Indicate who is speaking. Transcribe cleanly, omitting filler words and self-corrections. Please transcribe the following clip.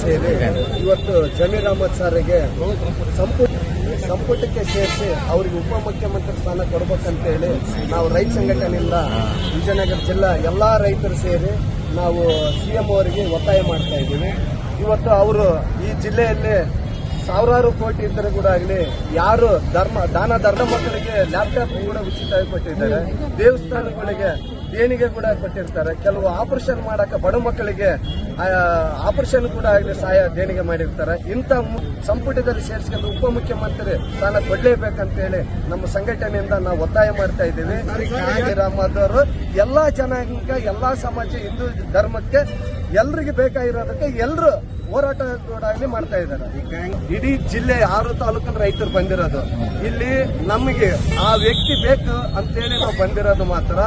Speaker 1: ಸೇರಿ ಇವತ್ತು ಜಮೀರ್ ಅಹಮದ್ ಸಾರಿಗೆ ಸಂಪುಟಕ್ಕೆ ಸೇರಿಸಿ ಅವರಿಗೆ ಉಪಮುಖ್ಯಮಂತ್ರಿ ಸ್ಥಾನ ಕೊಡಬೇಕಂತೇಳಿ ನಾವು ರೈತ ಸಂಘಟನೆಯಿಂದ ವಿಜಯನಗರ ಜಿಲ್ಲಾ ಎಲ್ಲಾ ರೈತರು ಸೇರಿ ನಾವು ಸಿಎಂ ಅವರಿಗೆ ಒತ್ತಾಯ ಮಾಡ್ತಾ ಇದ್ದೀವಿ. ಇವತ್ತು ಅವರು ಈ ಜಿಲ್ಲೆಯಲ್ಲಿ ಸಾವಿರಾರು ಕೋಟಿ ಇದ್ದರೂ ಕೂಡ ಆಗಲಿ ಯಾರು ದಾನ ಧರ್ಮ ಮಕ್ಕಳಿಗೆ ಲ್ಯಾಪ್ಟಾಪ್ ಕೂಡ ಉಚಿತವಾಗಿ ಕೊಟ್ಟಿದ್ದಾರೆ. ದೇವಸ್ಥಾನಗಳಿಗೆ ದೇಣಿಗೆ ಕೂಡ ಕೊಟ್ಟಿರ್ತಾರೆ. ಕೆಲವು ಆಪರೇಷನ್ ಮಾಡಕ ಬಡ ಮಕ್ಕಳಿಗೆ ಆಪರೇಷನ್ ಕೂಡ ಆಗಲಿ ಸಹಾಯ ದೇಣಿಗೆ ಮಾಡಿರ್ತಾರೆ. ಇಂಥ ಸಂಪುಟದಲ್ಲಿ ಸೇರಿಸಿಕೊಂಡು ಉಪಮುಖ್ಯಮಂತ್ರಿ ಸ್ಥಾನ ಕೊಡ್ಲೇಬೇಕಂತೇಳಿ ನಮ್ಮ ಸಂಘಟನೆಯಿಂದ ನಾವು ಒತ್ತಾಯ ಮಾಡ್ತಾ ಇದ್ದೀವಿ. ಅಹಮದ್ ಅವರು ಎಲ್ಲಾ ಜನಾಂಗ ಎಲ್ಲಾ ಸಮಾಜ ಹಿಂದೂ ಧರ್ಮಕ್ಕೆ ಎಲ್ರಿಗೆ ಬೇಕಾಗಿರೋದಕ್ಕೆ ಎಲ್ಲರೂ ಹೋರಾಟ ಕೂಡ ಮಾಡ್ತಾ ಇದ್ದಾರೆ. ಇಡೀ ಜಿಲ್ಲೆ 6 ತಾಲೂಕಿನ ರೈತರು ಬಂದಿರೋದು ಇಲ್ಲಿ ನಮಗೆ ಆ ವ್ಯಕ್ತಿ ಬೇಕು ಅಂತೇಳಿ ನಾವು ಬಂದಿರೋದು ಮಾತ್ರ